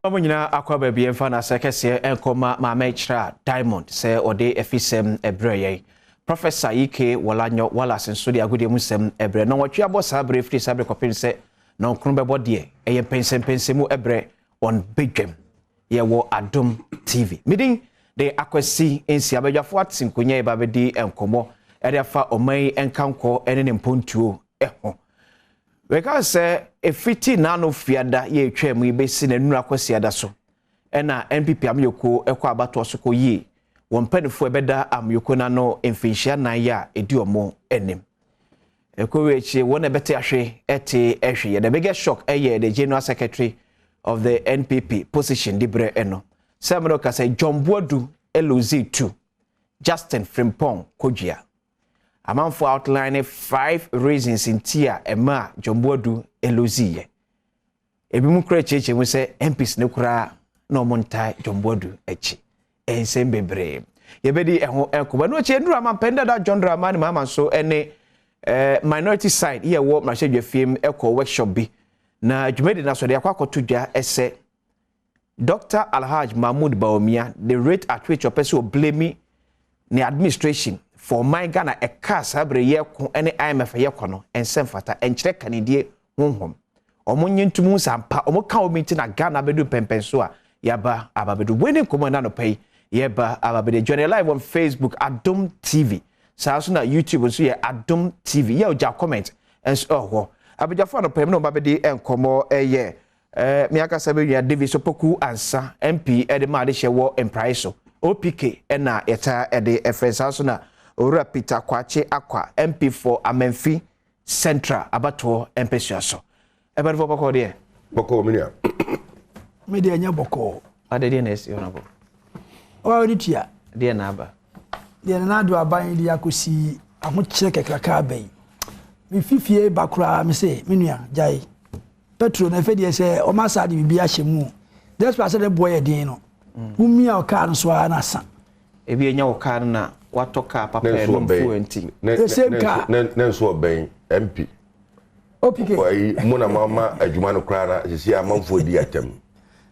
Omunyina akwa baabi emfa na sekese enkoma ma mechra Diamond se ode efisem ebreye Professor Ike Wolanyo Wallace nso de agudie musem ebre no watwe abosa abre free sabre kopin se no nkron bebo de eye Mpensenpensenmu ebre on Badwam ye wo Adom TV midin de akwasi ensi abadwafo atinkonya e babedi enkomo ede afa oman enkanko ene ne mpontuo eho weka se efiti na no fiada ye etwam ibesi na nura kwasiada so ena NPP amyoko ekwa abato so ko yi wonpanifo ebeda amyoko na no emfinhia nan ya ediomo enim ekowechi wona bete ahwe ete ehwe ye the biggest shock eye the general secretary of the NPP position dibre eno semro ka say John Boadu elozi 2 Justin Frimpong Kojia Amanfo outline 5 reasons in tia ema John Boadu elozi ye ebi mu kura cheche mu se MPs ne kura no montai John Boadu echi ensem bebre ye bedi eho enkoba no che ndura mampenda da John Dramani Mahama so ene minority side ye wo mrahwedwe fiem eko workshop bi na dwumedi na so de akwakoto dwa ese Dr. Alhaj Mahmoud Baomia the rate at which your person blame the administration for my Ghana a cast abre ye ko ene IMF ye ko no ensem fata enkyere kanidie honhom omunyentumu sampa omuka omiti na Ghana bedu pempenso a yaba ababedu weni komanda no pay yeba ababede join live on Facebook Adom TV so na YouTube so ye Adom TV ye oja comment enso abejafo no pay no babede enkomo eye mi aka sabe ya David Sopoku ansa MP ede ma de hyewo empriso OPK na yeta ede efrensa so na Ora Peter Kwache Akwa MP for Amenfi Central abato empesiaso ebe do boko de boko minia media nya boko ade de na esi onabo o odi tia de na aba de na do aban de akosi ahokyere kekraka abai mi fifie bakura mi se menua jai petro na fedi se o ma sa de bibia hyemu despite say the boy din no umi a o car so na sa ebi enya o car na watoka papa e no fluenti na so ben MP OPK wai muna mama adwuma no kra na sisi amanfo di atam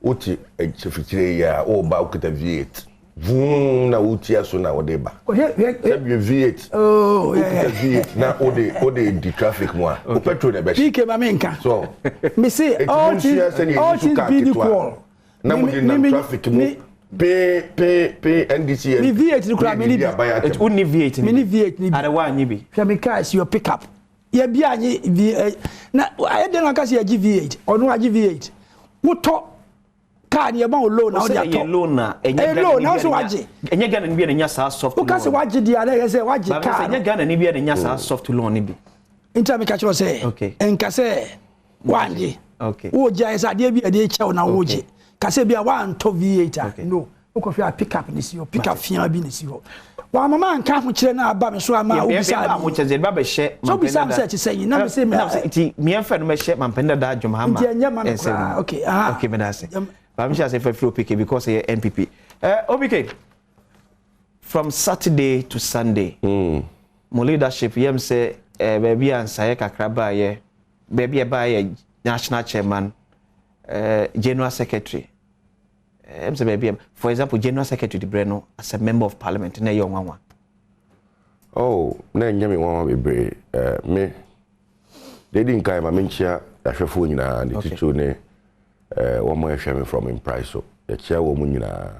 uti chefikire ya o ba ukita V8 vum na uti aso na wode ba sabe V8 oh yeah V8 na ode di traffic mo a o petrol na be PK ba menka so me say all this be equal na mo di na traffic mo P NDC me V8 ni kura me ni it only V8 me ni V8 ni ada wa nyi bi hwe me car is your pickup ye bia anyi na ayede na ka se agi V8 onu agi V8 wuto car ni e ma o loan na o dia to loan na na so waje enye Ghana ni bia na nya sa soft loan o ka se waje dia na se waje car enye Ghana ni bia na nya sa soft loan ni bi inta me ka chiro se enka se waje okay wo ja se ade bia de chew na woje ka se bia wa nto V8 no o ko fi a pickup ni si o pickup fian bi ni si ho wa mama nka ho kire na aba me so ama o bisa ba mo cheze ba be hye so bisa me se ti say na me se me ti mi enfa no me hye mampenda da Adom Mahama okay okay me da se ba me say for OPK because he NPP OPK from Saturday to Sunday mo leadership yem say baby ansaye kakra ba ye baby e ba ye national chairman general secretary for example general secretary de Breno as a member of parliament na yo nwanwa oh na nyame nwanwa bebre me they didn't kai ma menchia ahwefo nyina de tito ne wo mo ehwe me from impriso ya chia wo mu nyina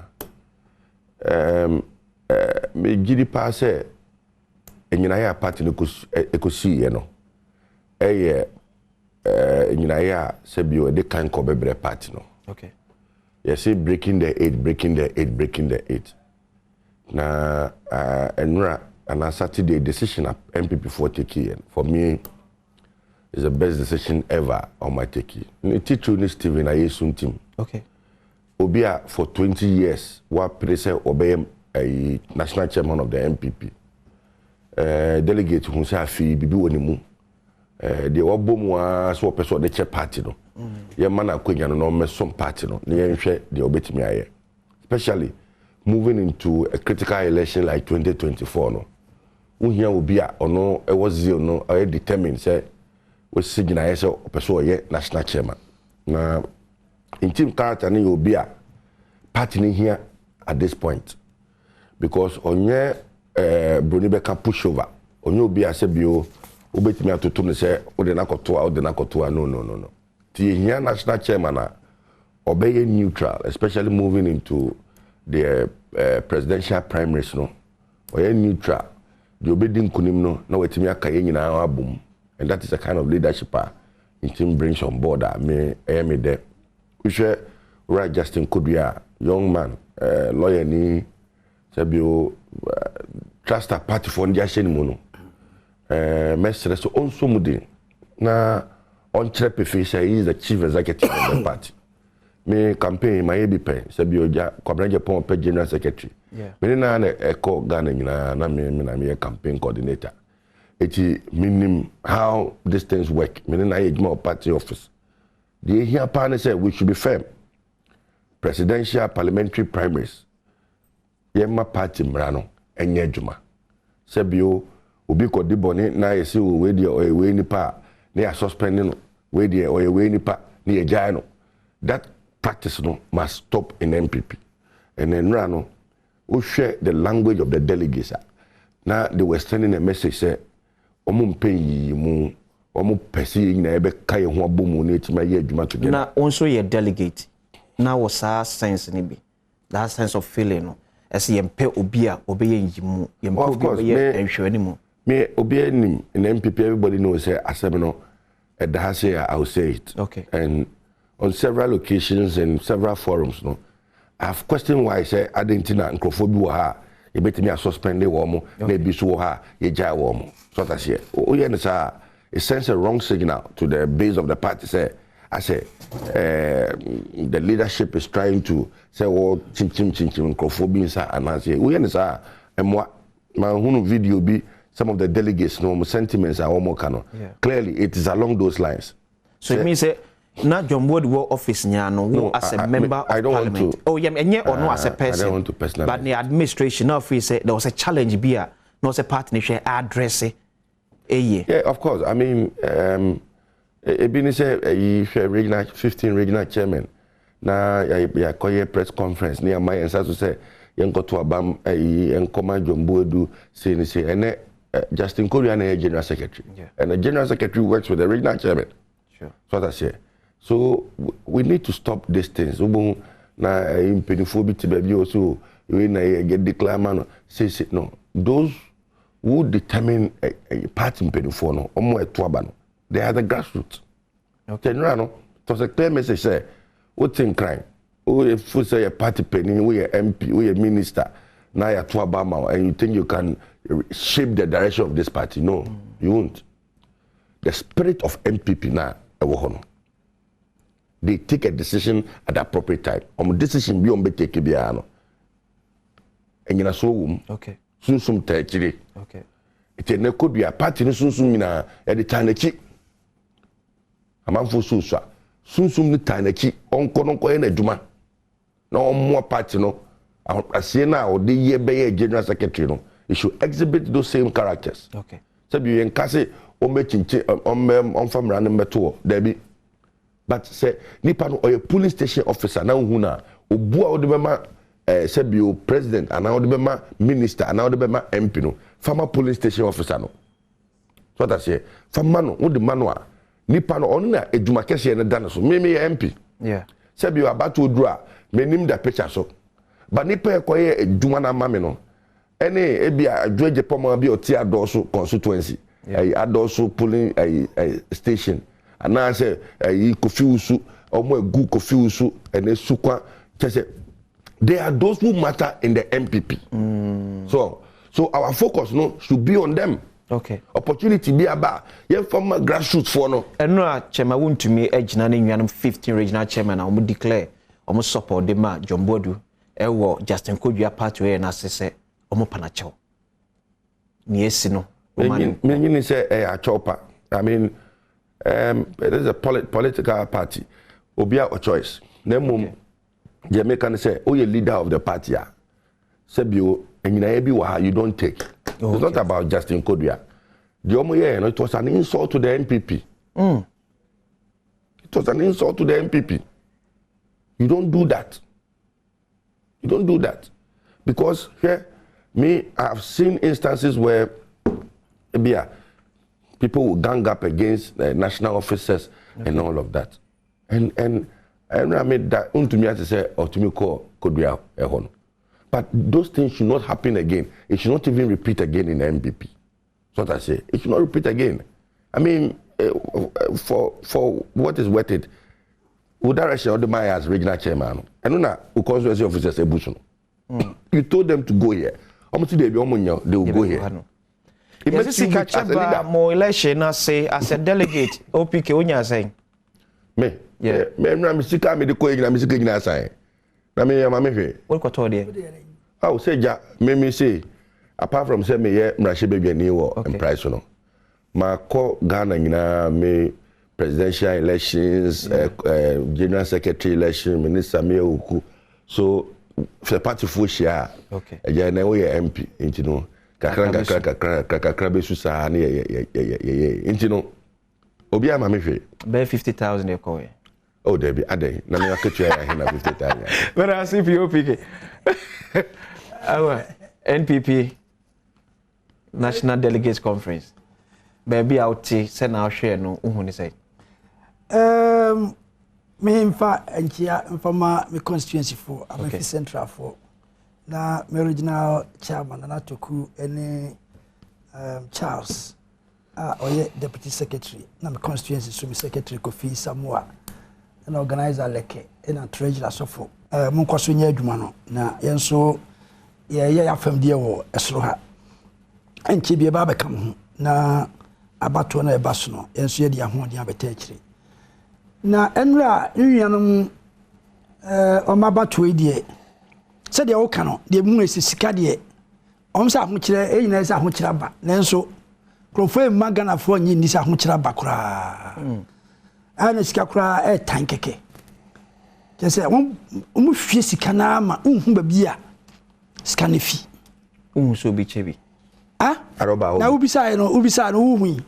me gidi pa se nyina ya party no ekosi ye no eye nyina ya se bio de kan ko bebre party no okay yes breaking the eight na enra and Saturday decision MPP for take for me is the best decision ever on my take ni teacher ni Steven Ayesun team okay obia for 20 years wa president obey a national chairman of the MPP delegate who say afi bibi wonimu de obomu a so person the chair party no ye man akwanya no mesom party no ne yenhwe de obetimi aye especially moving into a critical election like 2024 no uhia obi a ono e was zero no I determined say we sigina ye so person ye national chairman na in team character ni obi a party ni here at this point because onye broni be can push over onye obi a se bio obetimi atoto ne se ode na kotoa no ti here national chairman a obey neutral, especially moving into the presidential primaries no or neutral the obedient kunim no na wetimi aka ye nyina abum, and that is the kind of leadership in team brings on board me there we share right Justin Kodua, young man lawyer ni sabio trust a party for ndia hye ni mu no mestre so onso mudi na on trepe face he is the chief executive of the party. Me campaign my EBP sabio ja kwabranje pon pe general secretary. Me na na eko Ghana nyina na me campaign coordinator. Eti minim how these things work. Me na ejuma party office. The here partner said we should be firm. Presidential parliamentary primaries. Yema party mrano enye ejuma. Sabio obi ko diboni na yesi we dey or we nipa na ya suspending we dey or we nipa na ya jai no. That practice no must stop in MPP. And then Rano, who share the language of the delegates. Now they were sending a message say, "Omu mpenyi mu, omu pesi na ebe kai ho abomu na etima ye adwuma together." Na also your delegate. Now was our sense ni bi. That sense of feeling no. As yempe obi a obeye nyimu, yempe obi ye enhwani mu. Me obi anim in MPP everybody knows say asem no I will say it. Okay. And on several occasions and several forums, no, I've questioned why I say Argentina and Nkrofobi wa you bet me a suspended woman, maybe so ha, ye jai woman. So that's it. Oh, yeah, it sends a wrong signal to the base of the party. Say, I say, the leadership is trying to say, oh, chim, Nkrofobi, and I say, we understand, and what my own video be some of the delegates, no sentiments are almost canon. Clearly, it is along those lines. So it means that. Not John Wood war office no, as a member of parliament. Oh, yeah, and yet or no as a person. I don't want to personalize. But the administration of we say there was a challenge beer, not a partnership address. Yeah, of course. I mean, been say 15 regional chairman. Now I call a press conference near my and to say yanko to abam and command John Bodu say and Justin Kodua and general secretary. And the general secretary works with the regional chairman. Sure. So that's it. So we need to stop these things. Na Mpensenpensenmu baby also we na get declare man say no. Those who determine a party Mpensenpensenmu no omo etuaba no. They are the grassroots. Okay. No, it was a clear message say what in crime. Oh, if you say a party penny, we a MP, we a minister, now you're Tuabama, and you think you can shape the direction of this party. No, you won't. The spirit of MPP now, they take a decision at the appropriate time. Decision be on be take biano. And you so okay. Sunsum techiri. Okay. It could be a party no sunsum na at the time chi. Amanfo suswa. Sunsum ni time chi onko na adwuma. Na omo party no asie na o de ye be general secretary no. You should exhibit those same characters. Okay. So you enkase o me chinche on famra no meto there be. But say nipa no or police station officer na hu na obua o de bema sebio president and now the bema minister and now the bema MP no former police station officer no. So that's it. Former no wo de manwa nipa no on na eduma kese na dan so me MP. Yeah. Sebio about odura menim da picture so. But nipa e koye eduma na mame no. Ene ebia adwoje poma bi oti adoso constituency. Adoso polling station. And I say Kofiusu or more good Kofiusu and Sukwa. They are those who matter in the MPP. So our focus no should be on them. Okay. Opportunity be about yeah from grassroots for no. And no chairman want to me edge na nyanum 15 regional chairman na declare omo support dem ma John Bodu ewo Justin Kodua party we na sese omo panacho. Ni esi no. Me say a chopa. I mean it is a political party. Obia a choice. Nemum Jamaican say, oh, you're leader of the party. Sebio, and you don't take. Oh, it's not about Justin Kodua. The Omoye, it was an insult to the MPP. It was an insult to the MPP. You don't do that. You don't do that. Because here, I've seen instances where people will gang up against national officers and all of that. And I mean that to me to say or to me could be a hon. But those things should not happen again. It should not even repeat again in the MPP. That's what I say. It should not repeat again. I mean, for what is worth it, with direction of the Maya as regional chairman, and no, who constituency officers ebution. You told them to go here. Almost they will go here. Yes, you catch up more election. I say as a delegate, OPK Unya saying. Me, yeah, I'm sick. I'm the coin. I'm sick. I'm saying. I'm a what got I will say, ja, me say, apart from say me, yeah, Mrashi baby and new and price no. My call Ghana, you know, me presidential elections, general secretary election, minister me uku. So for party for share, okay. Yeah, now we MP, you know. Kakra be susa ni you know. Obi ama me hwe. Be 50,000 e call. Oh, there be ade. Na me akatua ya na 50,000. But I see POPK. Our NPP National Delegates Conference. Baby out say now share no uhuni say. Me infa enchia informa me constituency for Ampofo Central for na me original chairman na toku ene Charles oye deputy secretary na me constituency so me secretary Kofi Samoa na organizer leke na treasurer sofo mo kwaso nya adwuma no na yenso ya fam die wo esro ha enchi bia ba bekam ho na abato na ebaso no yenso ye dia ho dia beta akire na enra nnuanom o mabato edie se de wo kano de mu esika de omsa ahokire eyina esa ahokire ba nanso krofo magana fo nyi ni sa ahokire ba kura ana sika kura tankeke kese mu hwie sika na ma unhu ba bia sika ne fi so bi chebi aroba na ubisa no uhu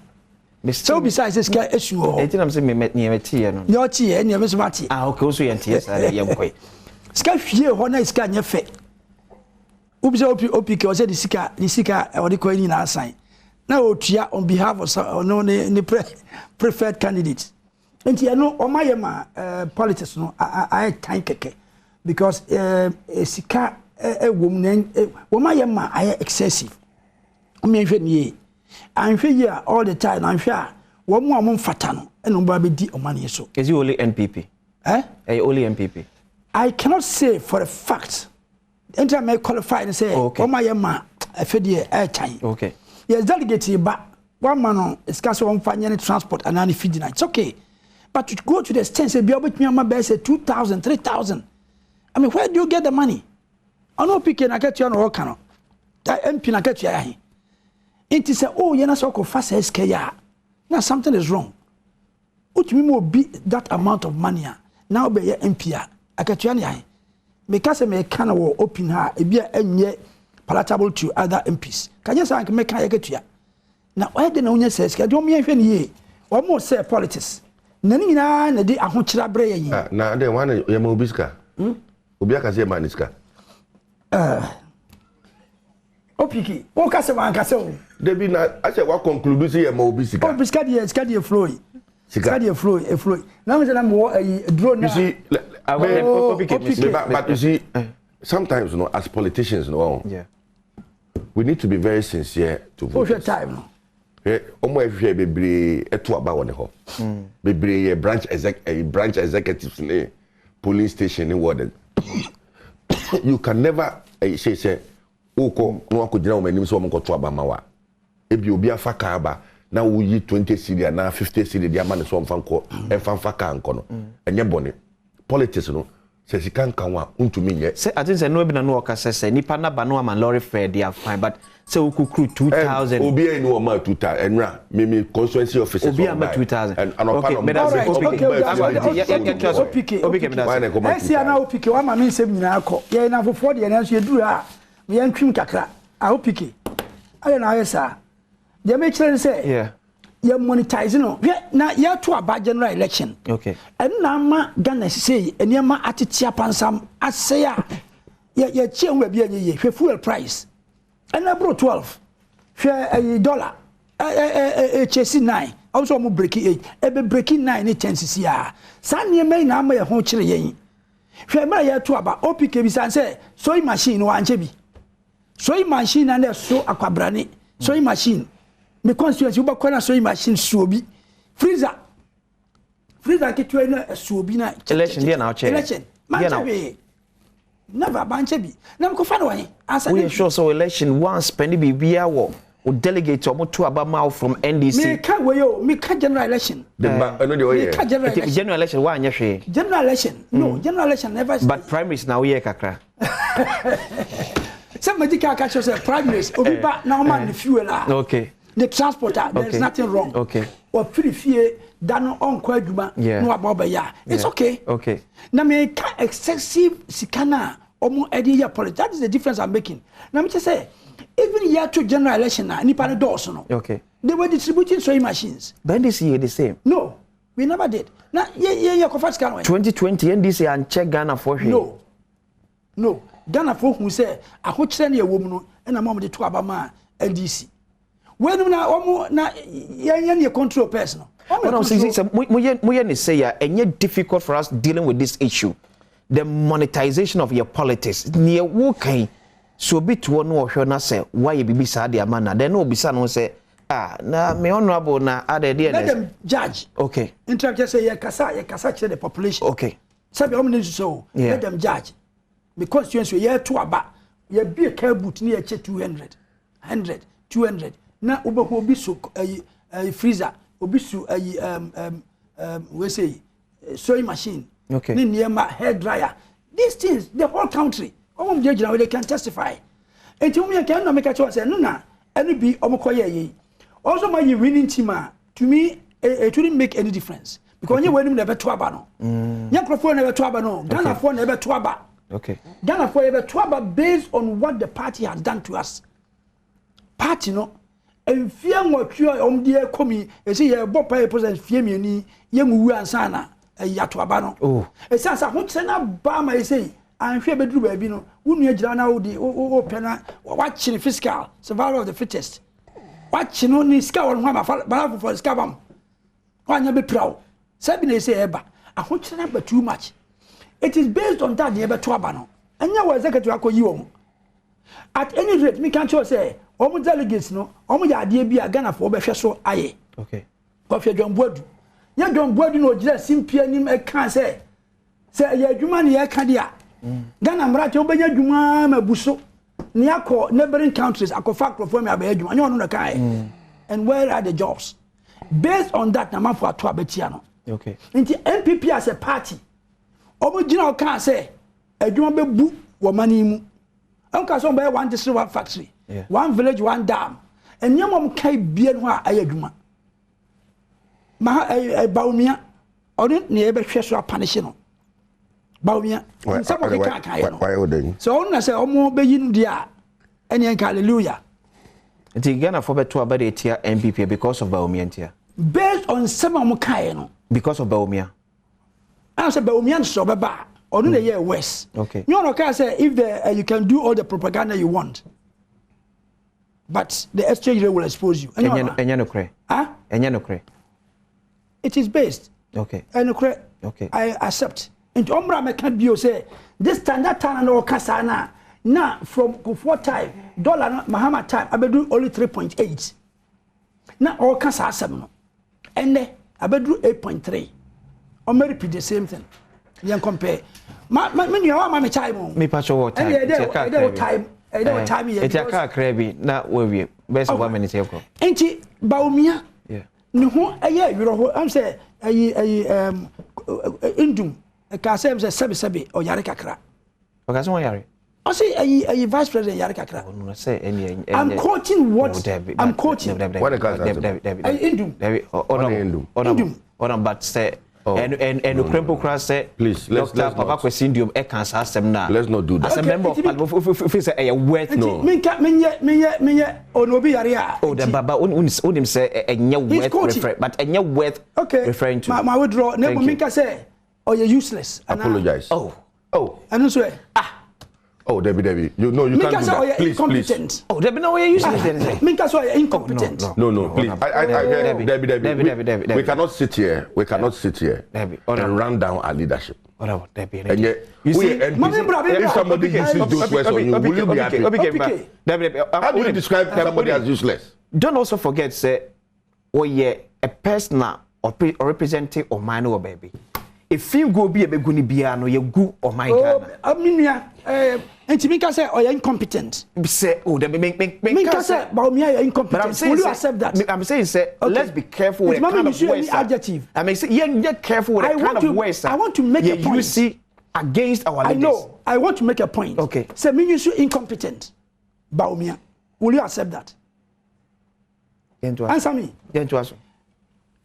so besides this guy issue ho etinam se me tie no yo tie ne me so mate okay so yentie sa ye mkoi sika hwie ho na sika nya fe ubisa opike o se di sika o de ko ni na assign na otua on behalf of no ne preferred candidate enti no o mayema politics no I time keke because sika wom na o mayema I excessive o me hwe ni and here all the time and sure one more mfata no eno ba be di omani so is you only NPP only NPP I cannot say for a fact enter may qualify and say oh my yema afedie time okay yes delegate ba one man is case one fanya transport and any feeding it's okay but to go to the extent say be able to me be say 2,000 3,000 I mean where do you get the money I no pick na get you no work no that MP na get you ya it is oh you na so ko fast SK ya now something is wrong what me mo be that amount of money now be MP akatua ne yan because me can wo open her e bia enye palatable to other MPs can you say me can akatua na why dey na unya say SK do me hwe ne ye o mo say politics na ni na na di ahokira bre yi na dey one ye ma obiska obi aka say maniska opiki o ka se wan ka se o debi na ache wa conclude say ye ma obisika o biska die flow sika die flow na me say na mo drone na you see but you see sometimes you know as politicians we need to be very sincere to vote for time no omo ehwe bebre eto aba woni ho bebre ye branch executives ne police station in ward you can never say uko no akogina o manim so o mko to aba mawa ebi obi afa ka aba na wo yi 20 cedi na 50 cedi dia ma ne so mfa nko emfa ka nko no enye bone politics no say si kan kan wa untumi nye say I think say no be na no okasa say nipa na ba no am lorry fare dia fine but say we could crew 2,000 obi enu o ma 2,000 enra me constituency officers obi am 2,000 and okay me that's okay see na opike wa ma me nsem nyina akọ ye na fofo de na so ye duru a me yan twim kakra a opike ale na ayesa de me kire say you monetize no na ya to about general election okay and na ma Ghana say eniema atitia pansam asay a ya chien we bia ye fuel price and na bro 12 hwe dollar chesi 9 also mo break 8 e be break 9 ni chances ya sa niema na ma ye ho kire yen hwe mara ya to about OPK bi san say sewing machine wa anche bi sewing machine and so akwabrane sewing machine me constituency uba kwana sewing machine suobi freezer kitwe na suobi na election dia na che election manche never banche bi na mko fa no wan asa we sure so election one spend bibia wo o delegate omo to abama from NDC me ka weyo me ka general election the no the way general election wa anya hwe general election no general election never but primaries now ye kakra some medical catch say primaries obi ba na man the fuel okay the transporter there is nothing wrong okay or fie dano onko adwuma no aboba ya it's okay na me ka excessive sikana omo edi ya politics that is the difference I'm making na me say even year to general election na nipa no doors no okay they were distributing sewing machines but this year the same no we never did na ye ko fast can 2020 NDC and check Ghana for him no Ghana for who say akokire na yewom no na mom de to abama NDC when na omo na ye control person what I'm saying is we say ya and difficult for us dealing with this issue the monetization of your politics near wokai so bit to one or na say why you be sad the man then no be no say na me honorable na other there let them judge okay interrupt say ya kasa to the population okay sabi omo so let them judge because you say to aba ya be a car boot near 200 100 200 na obo obi so freezer obi so we say sewing machine okay ni niema hair dryer these things the whole country omo judge now they can testify and to me can no make a choice say no na any be omo koye also my winning team to me it wouldn't make any difference because when you never to aba no nyakrofo never to aba no Ghana for never to aba okay Ghana for never to aba based on what the party has done to us party no en fia nwotwe omde komi e se ye bopa president fia mieni ye nwu ansa na yato aba no e sasa ho kire na ba ma e sei anhwe beduru ba bi no wonu agira na wo de wo pena wa kire fiscal survival of the fittest wa kire no ni ska won ho ma bala for ska bam wanya be prawo sabi na e sei eba aho kire na ba too much it is based on that ye be to aba no anya wa executive akoyi wo at any rate me can say omo delegates no omo ya ade bia Ghana for be hwe so aye okay Kofi Adwambuadu ya Adwambuadu no gira simpia nim e kan say ya adwuma ne ya ka dia Ghana mrate obenya adwuma mabuso ne akọ neighboring countries akofa akrofo me abaya adwuma anya ono na kan and where are the jobs based on that na mafo ato abetia no okay nti MPP as a party omo gina o kan say adwuma bebu wo mani mu anka so be one district one factory one village one dam and nyamom kai bia no a ayadwuma ma baumia odi ne ebe hwe so apanish no baumia some of the kan why would so on na say omo be yin dia ene hallelujah nti Ghana for beto abade tia MPP because of baumia ntia based on some omo kai no because of baumia I say baumia so be ba onu na ye West okay you know can say if the you can do all the propaganda you want but the exchange rate will expose you. It is based. Okay. Okay. I accept. And Ombra me can be say this standard time no kasana na from before time dollar Mahama time I do only 3.8. Na all kasa asem no. Ende I do 8.3. Or may repeat the same thing. You compare. Me you want me time. Me patch what time. Time it's a car crabby na we best 1 minute yeko enti baumia ne ho aye yoro am say indum ka say am say sebe o yare kakra o ka so yare o say aye vice president yare kakra no say any I'm quoting what I'm quoting what the indum but say and Krempo Cross said, please, let's not. Syndrome, let's not do that. As a member of Parliament, if it's a wet no. Me, Onobi Aria. Oh, the Baba Unim say a new wet reference, but a new wet referring to. My withdraw, never Minka say, oh, you're useless. Apologize. Oh, I don't swear. Oh, Debbie, you know you can't do that. Please. Oh, Debbie, no, you're useless. Minka so you're incompetent. No, please. Debbie, we cannot sit here. We cannot sit here and run down our leadership. Debbie, and yet, if somebody uses those words on you, will you be happy? How do you describe somebody as useless? Don't also forget, say, oh yeah, a personal or representative of mine or baby. If you go be a beguni biano, you go or my Ghana. I mean, and Minka say, oh, you're incompetent. Say, oh, they make Minka say, but me, you're incompetent. But I'm saying, will you accept that? I'm saying, say, let's be careful with the kind of words. Adjective. I mean, say, you're careful with the kind of words. I want to make a point. You see, against our leaders. I know. I want to make a point. Okay. Say, me, you incompetent. Baumia, will you accept that? Answer me.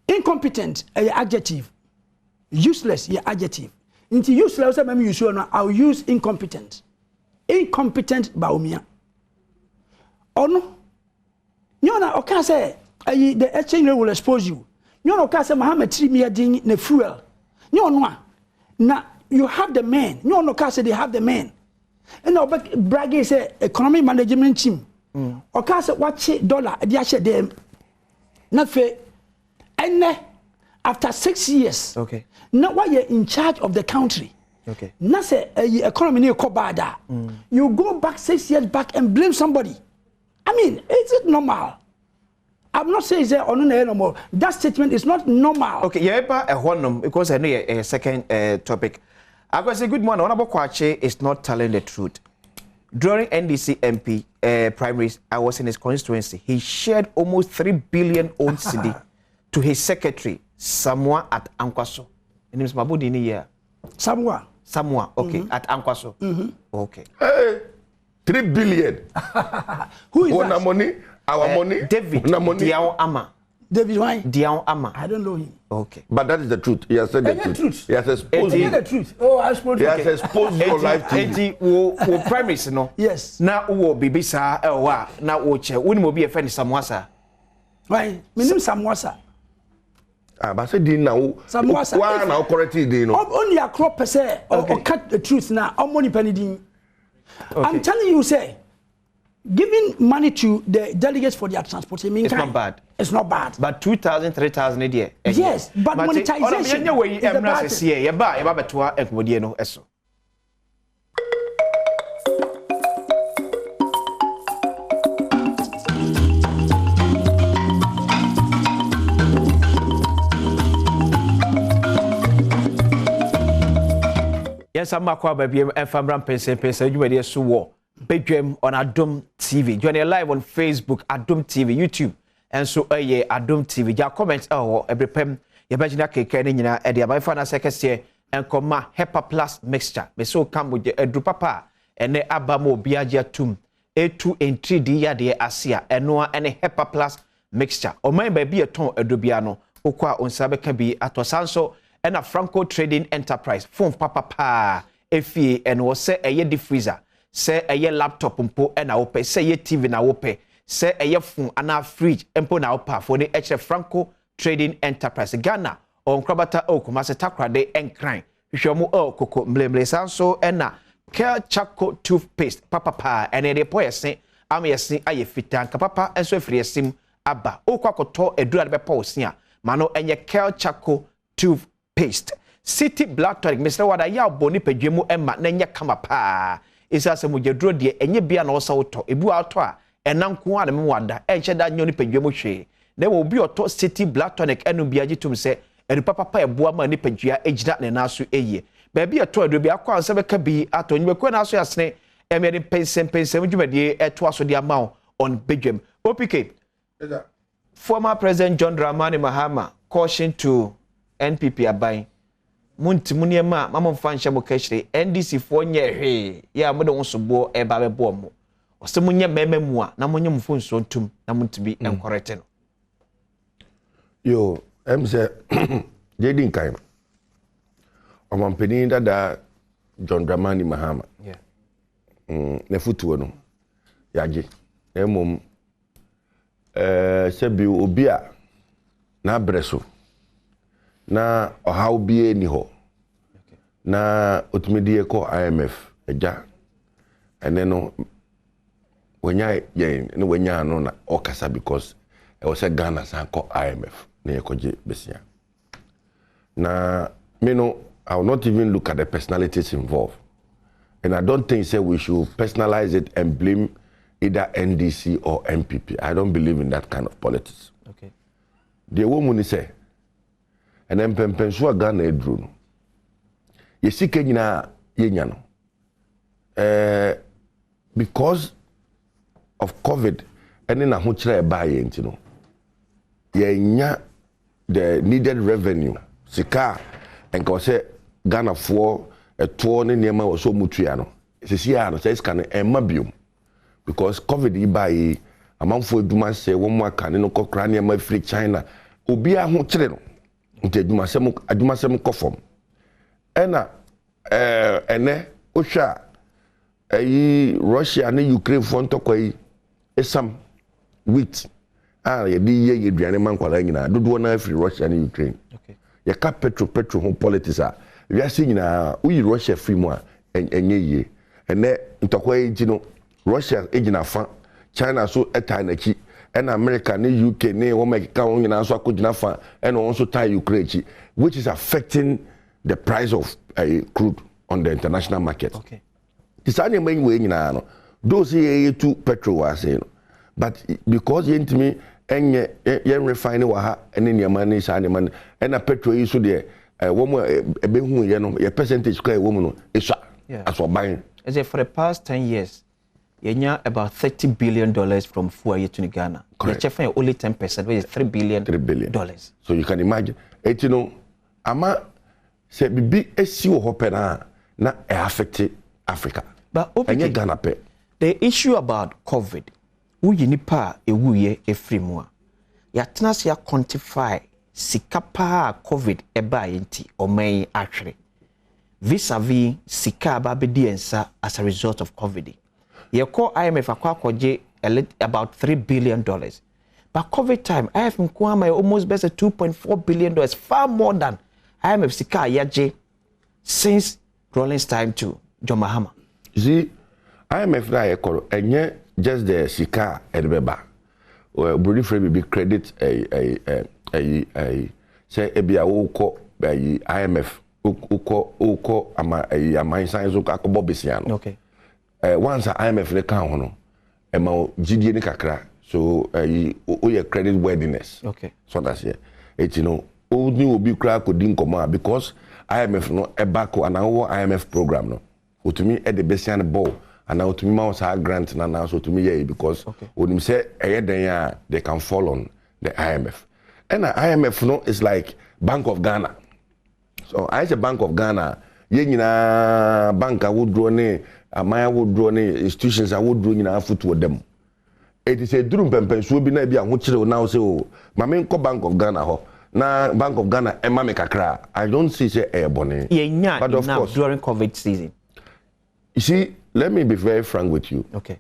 Incompetent, adjective. Useless, adjective. Into useless, I'll use incompetent. Incompetent, Baumia. Oh no. You know, okay, say, the exchange will expose you. You know, okay, say, Mahama 3 million in fuel. You know, now you have the man. You know, okay, say, they have the man. And now, Bragg say, economic management team. Okay, say, watch dollar, the actual them. Not fair. And after 6 years, okay. Now why you're in charge of the country, okay. Now say economy near Kobada, you go back 6 years back and blame somebody. I mean, is it normal? I'm not saying that or no more. That statement is not normal. Okay, yeah, a one because I know a second topic. I was say good morning. Honorable Adjei is not telling the truth. During NDC MP primaries, I was in his constituency. He shared almost 3 billion own CD to his secretary, Samoa at Ankwaso. And it's Mabudi in here. Samoa, okay, at Ankwaso. Okay. Hey, 3 billion. Who is that? Money? Our money? David Diao Ama. David why? Diao Ama. I don't know him. Okay. But that is the truth. He has said the truth. He has exposed the truth. Oh, I suppose. He has exposed your life to you. Wo premise no. Yes. Na wo bibisa wa na wo che. Wo ni mo be a friend Samoa. Why? Me name Samoa. But say din now. Why now correct din no? Only a crop per se or cut the truth now. Money penny din. I'm telling you, say, giving money to the delegates for their transportation means it's not bad. It's not bad. But 2,000, 3,000 a year. Yes, but monetization. Yes, I'm Badwam Mpensenpensemmu. You are so war. Badwam on Adom TV. Join us live on Facebook, Adom TV, YouTube, and so Adom TV. Your comments every pem. Your bagina cake and in the my final second year and comma Hepa Plus mixture. Me so come with the drupapa and the abamo biaja tum A2 and 3D ya de asia and no any Hepa Plus mixture. O my baby a ton edubiano. Okwa on sabe can be at Sanso. And a Franco Trading Enterprise phone papa efie and was say a ye freezer say a ye laptop mpo and a ope say ye TV na ope say a ye phone and a fridge mpo na opa for the HF Franco Trading Enterprise Ghana on krabata o kumase takra de enkran hwehwemu o koko mlemle sanso and na Kel Chaco toothpaste papa and e de poyese am yesi aye fitan ka papa enso afiri sim aba o kwakoto edura be pa osia mano enye Kel Chaco toothpaste city black tonic Mr. Wada ya boni pedwemu emma na nya kama pa isa se mujadro de enye bia na osa woto ebu auto a enanko a na me wada enche da nyoni pedwemu hwe na wo bi oto city black tonic enu bia gitum se enu papa eboa ma ni pedwua ejira ne naso eye ba bia to ado bia kwa nse beka bi ato nyebekwa na so yasne emede Mpensenpensenmu dwumade eto aso de ama on Badwam OPK. Former President John Dramani Mahama caution to NPP aban muntimuniema mama mfansha mokashire NDC fo nye hwe ya mo de wonsobo e ba bebo mo osemunye mememu a na monye mfonso ntum na muntibi enkorete no yo emse jedin kan Omampeni dada John Dramani Mahama. Yeah. Ne futuo no. Yaje. Emom sebi obi a na breso. Na ohaw bie ni ho. Na otumidie ko IMF eja. Ene no wenya ye no wenya no na okasa because e was a Ghana san ko IMF na yekoje besia. Na me no I will not even look at the personalities involved. And I don't think say we should personalize it and blame either NDC or MPP. I don't believe in that kind of politics. Okay. The woman say, and then Mpensenpensenmu Ghana edru no. Ye sike nyina ye nya no. Because of COVID, and na ho kire ba ye nti no. Ye nya the needed revenue. Sika and go say Ghana for a tour ne niema wo so mutua no. Sisi ya no say scan emma biom. Because COVID ibai amanfo eduma se wo mu aka ne no kokra niema free China. Obi a ho kire no. Nti aduma sem kofom. Ena ene ohwa ayi Russia ne Ukraine fo ntokoi esam wheat ye di ye duane mankwala nyina dodo na free Russia ne Ukraine. Okay. Ye ka petro ho politics a wiase nyina uyi Russia free mu a enye ye ene ntokoi nti no Russia ejina fa China so etai na ki ena America ne UK ne wo mekika won nyina so akojina fa ena won so tie Ukraine ki which is affecting the price of crude on the international market. Okay. Tisani man we nyina no those ye to petrol was no but because ye ntimi enye ye refine wa ha ene niam na isa ne man ena petrol yi so de wo mo ebehu ye no ye percentage kwa wo mo no isa aso ban. As if for the past 10 years you about $30 billion from fuel to Ghana. Correct. You only 10%, which is $3 billion. So you can imagine. You know, ama se bibi esi wo hopena na affect Africa. But okay, Ghana pe. The issue about COVID, we nipa ewuye efrimua. Ya tenase ya quantify sikapa COVID eba yenti omei actually. Vis-a-vis sika babedi ensa as a result of COVID. You call IMF Adjei about $3 billion. But COVID time, IMF Nkwama almost best $2.4 billion, far more than IMF Sika Adjei since Rollins time to John Mahama. You see, IMF na ekoro enye just the Sika edbeba. Brody Free be credit say ebia wo ko IMF uko ama science uko akobo besiano. Okay. Once IMF le kan ho no ma GDA ni kakra so your credit worthiness. Okay. So that's here. It you know only will be crack could din come because IMF no e back and our IMF program no. To me at the besian ball and now to me mouse grant and now so to me yeah because when you say they can fall on the IMF. And the IMF no is like Bank of Ghana. So I say Bank of Ghana ye nyina bank would draw ne amaya would draw ne institutions I would draw nyina foot with them. It is a drum Mpensenpensenmu bi na bia ho kire now say o ma me nko Bank of Ghana ho na Bank of Ghana e ma me kakra. I don't see say e bone. But of course during COVID season. You see, let me be very frank with you. Okay.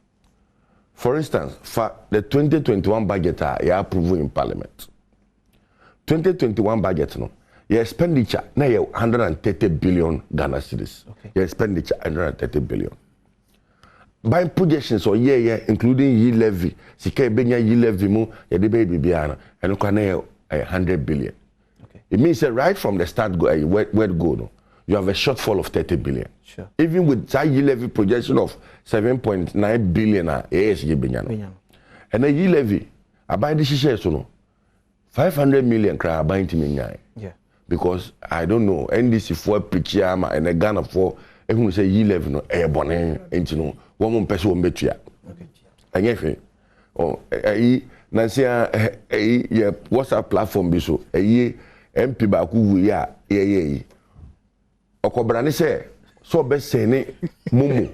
For instance, for the 2021 budget you approve in Parliament. 2021 budget no. Your expenditure now you 130 billion Ghana cedis. Okay. Your expenditure 130 billion. By projections or year including ye levy, sika benya ye levy mu ye de be bibiana and kwa na 100 billion. Okay. It means that right from the start go where go no, you have a shortfall of 30 billion. Sure. Even with that ye levy projection of 7.9 billion ASG benya no. And a ye levy abai di shishe so no 500 million kra abai ntimi nyai. Yeah. Because I don't know NDC for Pichiama and a Ghana for everyone say ye levy no e bone enti no one more person will meet you. Okay. And if Nancy, WhatsApp platform be so MP baku ya Okobrani say so best say ne mumu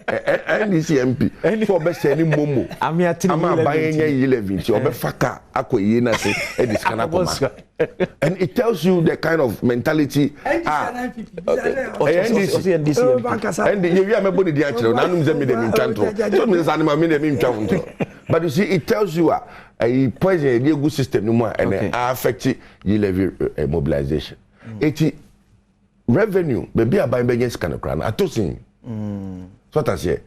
NDC MP for be send momo ama buying 11 ti obefaka akoyi na say e discana koma and it tells you the kind of mentality NDC and you are me body di akere na num ze me dem ntwanto so me say na me dem ntwanto but you see it tells you a poison the good system no more and affect you levy mobilization it revenue baby aban be against kind of crown atosin so that say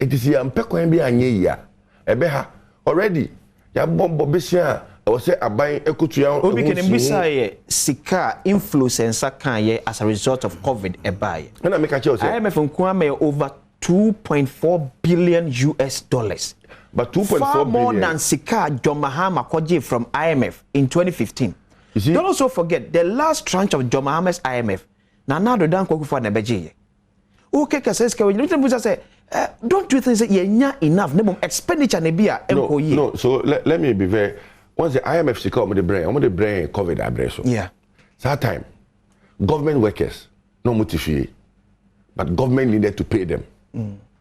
it is ya mpekwan bi anye ya ebe ha already ya bombo besia o say aban ekotua obi kenem bisa ye sika influencer kan ye as a result of covid ebaye na make a say IMF nko am over 2.4 billion US dollars. But 2.4 far more billion than sika John Mahama Adjei from IMF in 2015. You see? Don't also forget the last tranche of John Mahama's IMF. Now the dan kwaku for na beje. Okay, kaseska we say don't you think say yenya enough no expenditure na bia employee. No, so let me be very once the IMF sika on the brain COVID address. Yeah. That time government workers no motivate but government needed to pay them.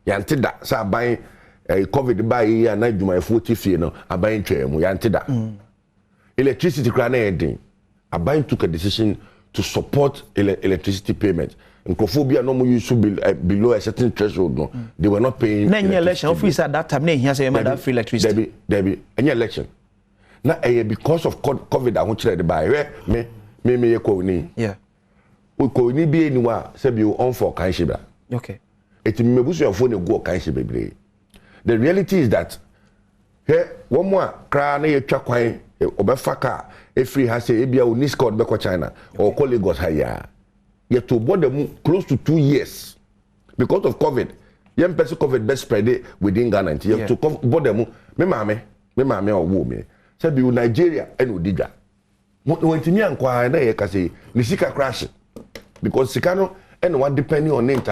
Yanti da sa buying COVID buy ya na dwuma 40 fee no aban twemu yanti da. Electricity kra na ending. Aban took a decision to support electricity payment. Nkofobia no use below a certain threshold no. They were not paying. Na election officer at that time na here say that free electricity. Debbie any election. Na because of COVID I want to the buy me ko ni. Yeah. We ko ni bi eniwa say bi on for kan shiba. Okay. It mebusu your phone go kan shiba bre. The reality is that one more kra na ye twa kwan obefaka free has say ebia oni score be ko China or ko Lagos haya. Yet to border close to 2 years because of COVID. Young person COVID best spread it within Ghana. You have to border me mame or wo me. Say be Nigeria and Odija. When timi ankwa na ye ka say ni sika crash because sikano and one depending on it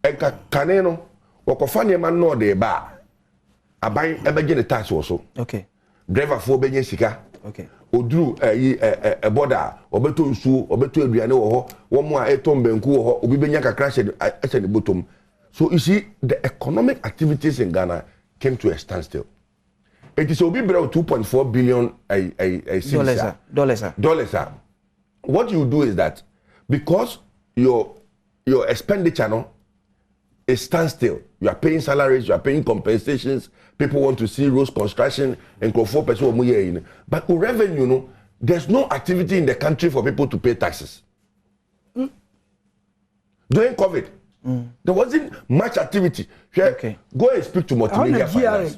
enka kaneno wakofa ne man no de ba aban ebeje ne tax wo so. Okay. Driver for benye sika. Okay. Odru border obeto nsuo obeto aduane wo ho wo mo a etom banku wo ho obi benya kakra hye ne bottom. So you see the economic activities in Ghana came to a standstill. It is obi bro 2.4 billion dollars. What you do is that because your expenditure no is standstill. You are paying salaries, you are paying compensations. People want to see roads construction and person. But revenue, no, there's no activity in the country for people to pay taxes. During COVID, there wasn't much activity. Okay. Go and speak to multimedia finance.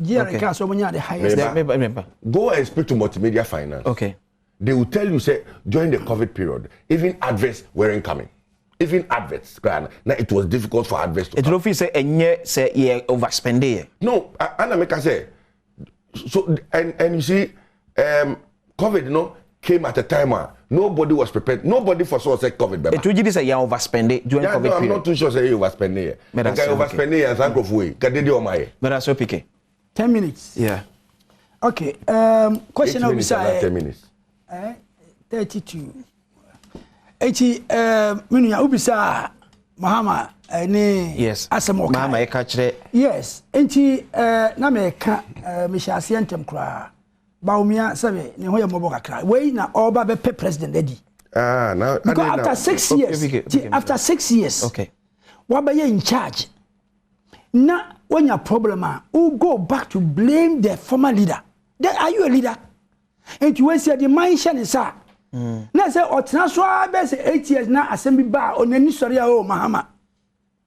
Go and speak to multimedia finance. Okay. They will tell you, say, during the COVID period, even adverts weren't coming. Even adverts, now it was difficult for adverts to. It don't feel say overspending. No, Anna make say. So and you see, COVID, came at a time where nobody was prepared. Nobody foresaw say COVID. It will say you overspending during COVID period. I'm not too sure say you overspending. Okay, overspending as I go for it. Can they my? But that's okay. 10 minutes. Yeah. Okay. Question of 10 minutes. 32. Minuya ubisa Mahama yes asamoka Mahama ekachire yes na meka mishasi entem kra baumia sabe ne hoye mobo kakra we na oba be president edi now after 6 years after 6 years okay waba ye in charge na when your problem who go back to blame the former leader then are you a leader and you say the mindset is na say otena so be say 8 years na assembly ba onani sori o Mahama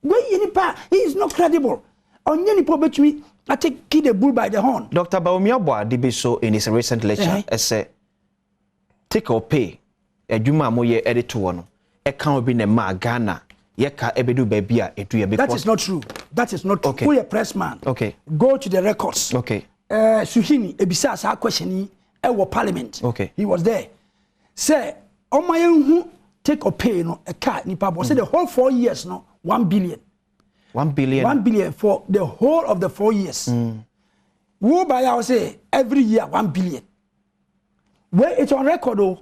we nipa he is not credible onye nipa betumi I take the bull by the horn. Dr. Badwam Mpensenpensemu so in his recent lecture say take or pay adwuma moye editor no e kan obi na ma Ghana ye ka ebedu ba bia edu because that is not true. That is not okay. Who a press man. Okay. Go to the records. Okay. Suhini ebisa sa question e wo parliament. Okay. He was there. Say on my who take or pay no a car nipa bo say the whole 4 years no 1 billion. 1 billion. 1 billion for the whole of the 4 years. Wo buy I say every year 1 billion. Where it's on record oh,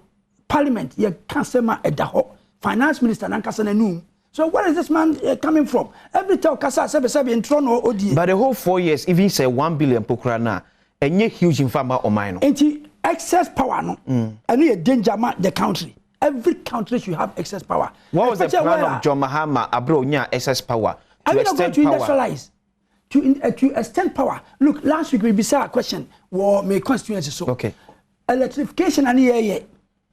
parliament ye can't say ma edaho finance minister nan kasa nanum So where is this man coming from? Every time Kasa sabe in Toronto ODA. But the whole 4 years, even say 1 billion pokra na, and you huge in farmer or mine. And excess power no. And you danger the country. Every country should have excess power. What was the plan of John Mahama abroad nya excess power? Are we not going to industrialize? To extend power. Look, last week we beside a question war my constituency so. Okay. Electrification and here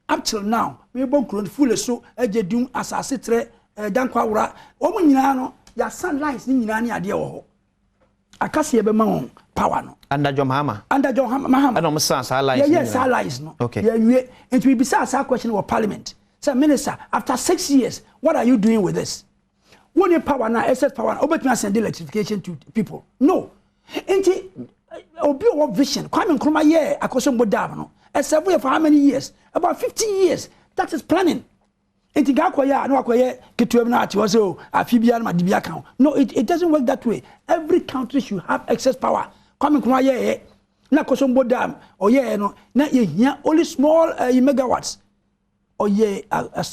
up till now, we bon full so ejedum asase tre dankwa wura. Omo nyina no ya sunlight ni nyina ne ade wo ho. Akase be ma power no. Under John Mahama. Under John Mahama. And almost sunlight. Yes, sunlight no. Okay. Yeah, and we beside a question of parliament. Sir Minister, after 6 years, what are you doing with this? When you power now, excess power, obetna send electrification to people. No. Enti obi o vision. Kwame Nkrumah here akoso bodam no. Survey for how many years? About 50 years. That is planning. Enti ga akoya no akoye ketuem na ati so afibia na dibia kan. No, it doesn't work that way. Every country should have excess power. Kwame Nkrumah here na akoso bodam or here no na ye only small megawatts. Or ye a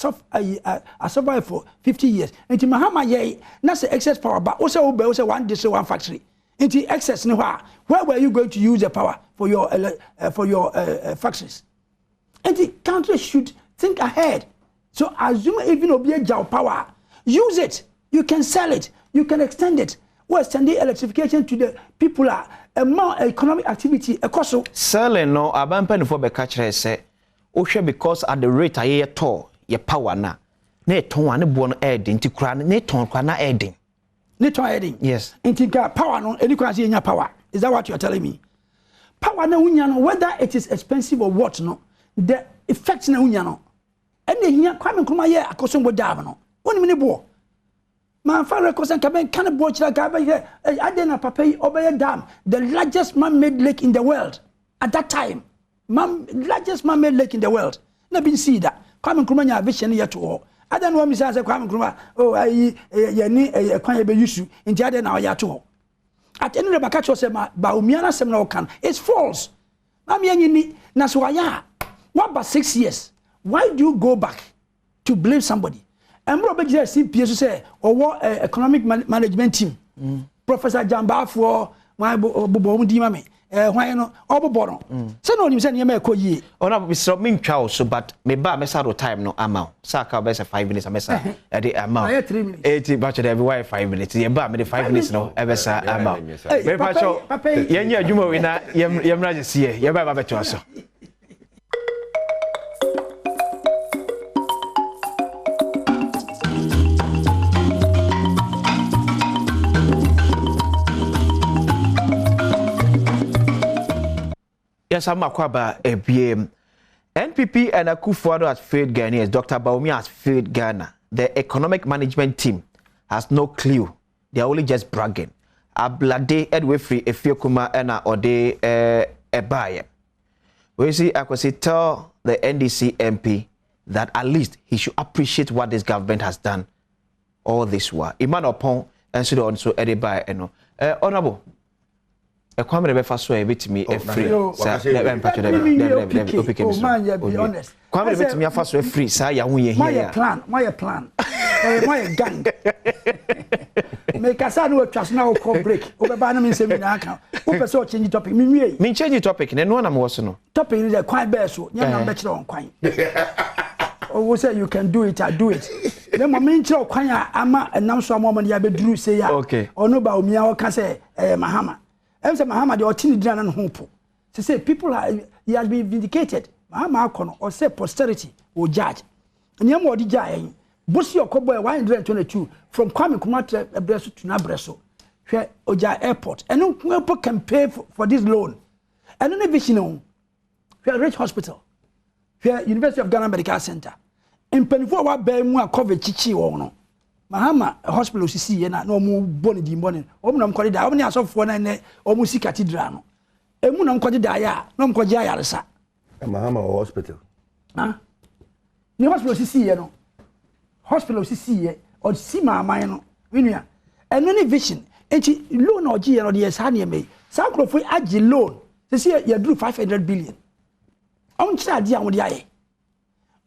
survive for 50 years. Enti Mahama ye na say excess power but also one district one factory. Enti excess no where were you going to use the power for your factories? Enti countries should think ahead. So assume even obi jaw power, use it. You can sell it. You can extend it. Or extend the electrification to the people a more economic activity. Ekoso selling no abampen for be catch say because at the rate I to your power na ton ane bon adding to crown ne ton na adding. Neton adding. Yes. Intinka power no any kwasi nya power. Is that what you are telling me? Power na unya no whether it is expensive or what no the effects na unya no. Ene hia Kwame Nkrumah ye akosombo dam no. Woni me ne bo. Man fa rekosan kaben kan bo chira ka be adena papa yi obeye dam, the largest man-made lake in the world at that time. Largest man-made lake in the world. Na bin see that. Kwame Nkrumah nya vision ye to ho. Ada no mi say Kwame Nkrumah ye ni kwan ye be yusu nti ada na ya to ho. At any reba catch say ba umiana sem na kan. It's false. Na me ni na so aya. What about 6 years? Why do you go back to blame somebody? And bro be just CPS say or economic management team. Professor Jamba for my bobo di mame. Why no obobo no. Say no nim say na ko yi. Ona be so me ntwa so but me ba me sa time no amount. Saka be say 5 minutes amesa e dey amount. I 3 minutes. 80 batch dey be 5 minutes. Ye ba me dey 5 minutes no e be sa amount. Me pa cho ye nya adwuma we na ye mra je sie. Ye ba be to so. Yes, I'm Akwaba ABM. NPP and Akufo-Adjei has failed Ghanaians. Dr. Baumi has failed Ghana. The economic management team has no clue. They are only just bragging. Ablade Edwefri Efiokuma Ena Ode Ebaye. We see I could say tell the NDC MP that at least he should appreciate what this government has done all this while. Iman upon and so on so Ebaye eno. Honorable. A Kwame be faso e betimi e free sa let me patch them man you be honest Kwame betimi afaso e free sa ya hu ye here my plan my gang make asa no atwas na o call break o be ba na me nsem na aka o pese o change topic me change topic na no na me wo so no topic is the kwan be so nya na be kire on kwan o say you can do it I do it the moment kire kwan ama enam so amom ya be duru say ya ono ba omia o ka say Mahama Mpensenpensenmu Mahama the otini dina na hope. Say people are he has been vindicated. Mahama akono or say posterity will judge. Nyam odi judge. Bosi okoboy 122 from Kwame Nkrumah Breso to Nabreso. Where Oja airport. And no people can pay for this loan. And no vision on. Where Rich Hospital. Where University of Ghana Medical Center. In Penfo wa be mu akove chichi wo no. Mahama hospital sisi na no mu boni di boni omu na mkodi da omu ni asofo na ne omu si cathedral no emu na mkodi da ya no mkodi ayaresa Mahama hospital ni hospital sisi no hospital sisi o si maaman no winua eno ni vision enti loan oji no de sa na me sa krofo agi loan sisi ya duru 500 billion on chira dia wo de aye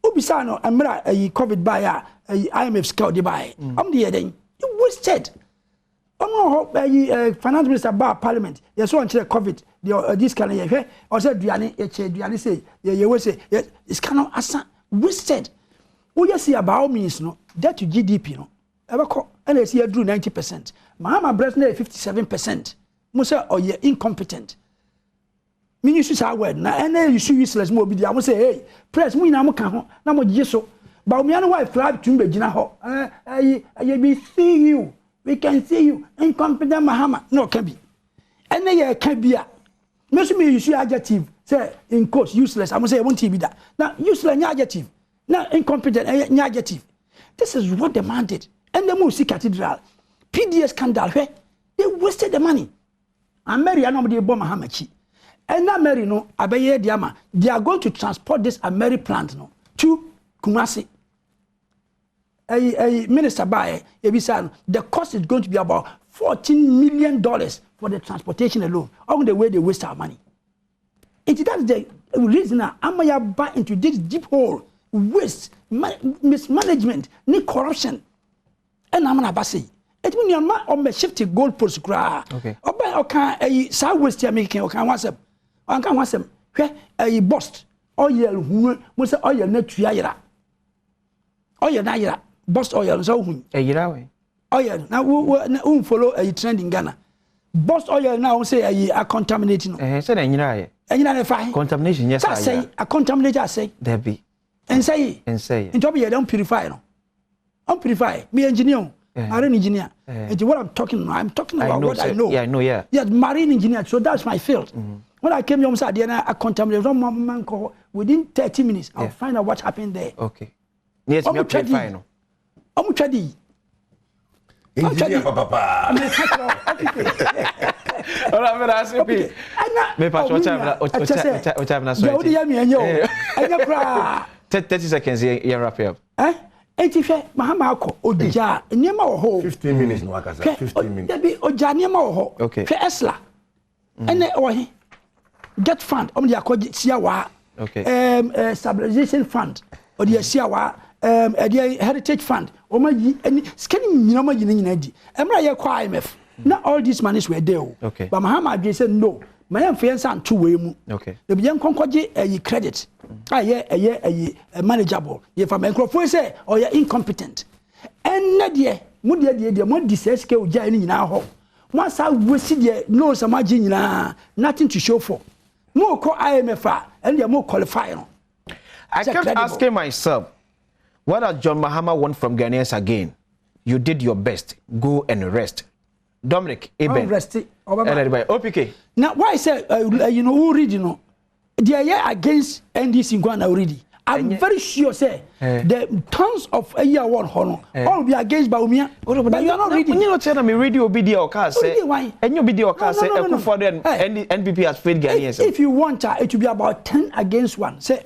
Obisa no amra COVID buy IMF scale dey buy. The then you wasted. Finance minister bar parliament. Yes, one check COVID. This kind of year. Or say Duane say you say it's kind of asa wasted. We just see about means no debt to GDP no. Ever call and they see drew 90%. Mahama Bresner 57%. Musa or ye incompetent. Me use our word na and you see useless more be I say hey press me na mo ka ho na mo gye so. Ba me no wife flag to be gina ho. I be see you. We can see you incompetent Mahama. No can be. And ye can be a. Me use adjective say in quotes useless. I must say I won't be that. Now useless adjective. Now incompetent adjective. This is what demanded. And the Musi Cathedral, PDS scandal, where they wasted the money. And Mary, I know they bomb Mahamachi. And now Mary, no, Abaye Diama, they are going to transport this Mary plant no, to Kumasi. A minister by the cost is going to be about $14 million for the transportation alone. On the way they waste our money. It that's the reason Amaya buy into this deep hole, waste, mismanagement, need corruption. And I'm not say it mean you're not on the shifty gold post cry. Okay. Okay, a side waste you're making, okay, what's up? I can't want some. A bust. Oil, who was oil net triera. Oil, naira. Bust oil, so a year away. Oil, now who follow a trend in Ghana. Bust oil now say a contaminating. Said and you know, fine. Contamination, yes, I say a contaminator, I say. There be. And say, and Toby, I don't purify. I'm purify. Me engineer, marine engineer. And what I'm talking about what I know. Yeah, I know, yeah. Yes, marine engineer. So that's my field. When I came home, I contaminated one man call within 30 minutes. I'll find out what happened there. Okay. Yes, me purify. I'm ready. Engineer, papa. Ora me ask me. Me pa what time na so. You hear me enyo. Enyo kra. 30 seconds here wrap up. Enti hwe Mahama akọ oja niema wo ho 15 minutes no akasa 15 minutes debi oja niema wo ho hwe esla ene ohi get fund om dia akọ sia wa stabilization fund o dia sia wa dia heritage fund o ma yi eni scanning nyina ma yi nyina di emra ye kwa IMF na all these monies were there but Mahama said no my influence and two way mu the bien konkoje credit a manageable if a microphone say or you incompetent and nadia mudia mo diseske oja ni nyina ho once I waste there no some nyina nothing to show for mo ko IMF and they mo qualify no. I kept asking myself, what does John Mahama want from Ghanaians again? You did your best, go and rest. Dominic, Eben, OPK. Now, why I say, you know, who read, you know, they are against NDC already. I'm very sure, say, the tons of a year one honor all be against Baumia. But you are not reading. You not tell me radio video car say, and you video car say, NPP has failed Ghanaians. If you want it to be about 10 against 1, say,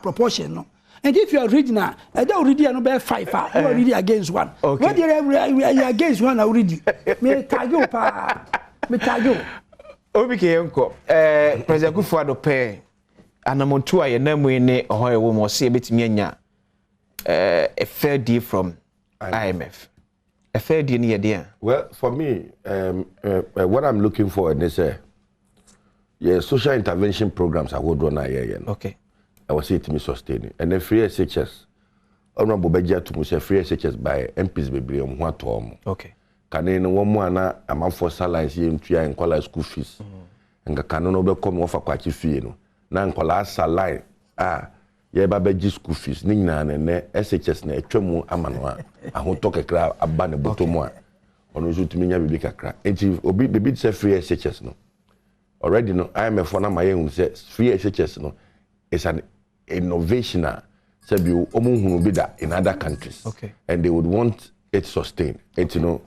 proportion, no. And if you are reading now, I don't read you no 5, you are reading against 1. Okay. When you are against 1, I read you. Me tag you, pa. Me tag you. OBK unko. President Akufo-Adjei anamontu aye na mu ne oho ewo mo se betimi anya a fair deal from IMF. A fair deal near there. Well, for me, what I'm looking for is social intervention programs I would run here. Okay. I was saying to me sustaining. And the free SHS, Honorable Beja to me say free SHS by MPs baby on what to okay. Can you know one more na a man for salaries here in Tria and call school fees. And the canon over come off a quite fee, no. Now call us salary. Ye babeji school fees, Nina and SHS ne tremu amanwa. I won't talk a crowd about the bottom one. On the to me, baby crack. And if Obi baby say free SHS no. Already no, I am a phone my own says free SHS no. It's an innovation in other countries. Okay. And they would want it sustained. And you know,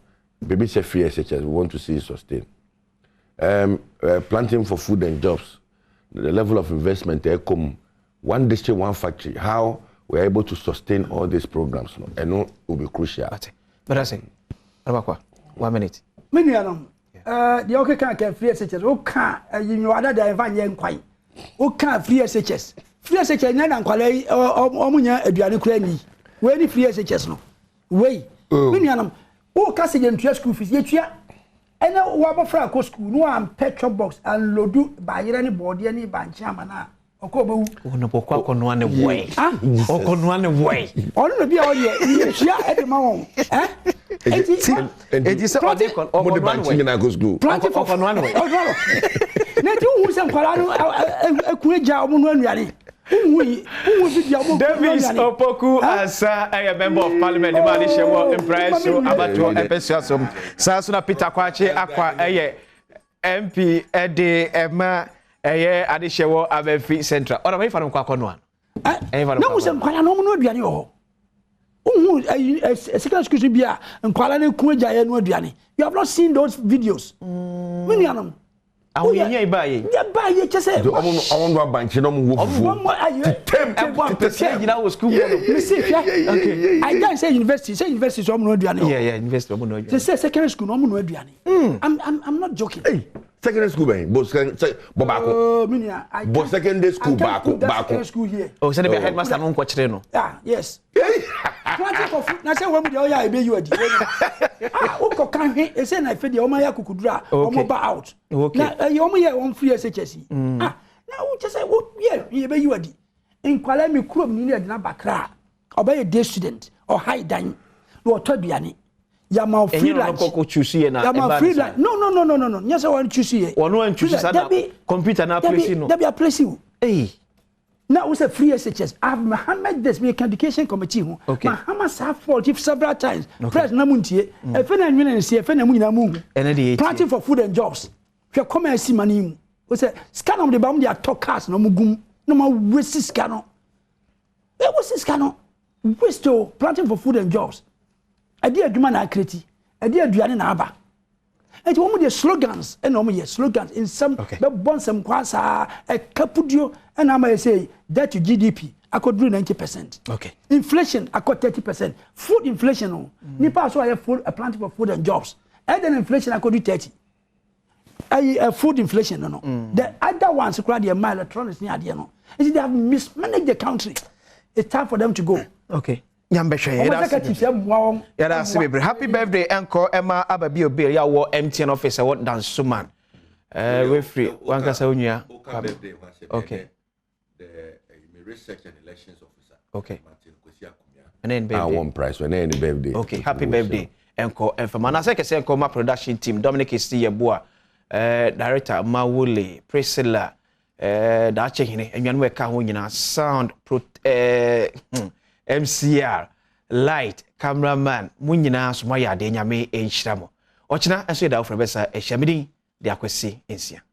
baby say free SHS, we want to see it sustained. Planting for food and jobs, the level of investment there come one district, one factory, how we're able to sustain all these programs, no? And no will be crucial. But I say, 1 minute. The okay can't free SHS, okay, you know, other than Van Yen Quine. O can't free SHS. free SHS na nkwale omunya aduane kura ni we ni free SHS no we me nuanam o ka se yentua school fees yetua ene wo abofra ko school no am petrol box and lodu bayere ni board ni banchi amana okobewu ono bokwa kono ane boy okono ane boy ono no bia o ye yetua e de ma won enti se ode kon mo de banchi na go school okono ane boy na ti hu se nkwala no akueja omo no anuane Davis Opoku as a member of parliament, the man is impressed about your episode. Sasuna Peter Kwache Aqua MP Ede Emma Adishewo Abefi Central. Or am I from Kwakonwan? No, some Kwano Diano. A second school beer and Kwalani Kuja no Diani. You have not seen those videos. Minianum. Oh, yeah, buy it. Just say, I want to bank. You know, was cool. I can't say university. Say university, so I'm not doing it. Yeah, university. They say secondary school, no one doing it. I'm not joking. Hey, secondary school, both secondary school, back school here. Oh, send me headmaster on Quatreno. Ah, yes. Now say when we are you Uko can he say I feel the Omaya Kukudra or mobile out. Now you only on free SHS. Now just say what yeah, you are in Kwalemi Krum near Nabakra obey a day student or high dine or Tobiani. Yama free lunch. Yama free lunch. No. Yes, I want to see it. Or no one chooses a computer now placing. There be a placing. Hey. Now we say free SHS. I've Mahama this make education committee. Mahama have fault several times. Press namuntie. If any women see if any munamu. Planting for food and jobs. If you come and see money, we say scan of the bomb they are talk cars no mugum no more waste scanner. It was scanner. Waste to planting for food and jobs. Idea adwuma na akreti. Idea aduane na aba. And one of the slogans, and normally slogans in some, but born some kwasa, a capudio, and I may say that to GDP, I could do 90%. Okay. Inflation, I could 30%. Food inflation, Nipa so I have a planting for food and jobs. And then inflation, I could do 30. Food inflation, no. The other ones, the my electronics near the no. They have mismanaged the country. It's time for them to go. Okay. Happy birthday, Uncle Emma Ababio Bill, ya war MTN officer, what dance so man. We're free. One Casaonia. Okay. The research and elections officer. Okay. And then baby. One price when any birthday. Okay, happy birthday, Uncle Efamana. I say, Uncle, my production team, Dominic is still boa, director Mawule, Priscilla, Dache, and Yanwe Kahunina, sound, MCR, light, cameraman, Munina, Smaya, Denyame, and Shramo. Ochina, and so that for Bessa, a shamidi, the aquasi in Sia.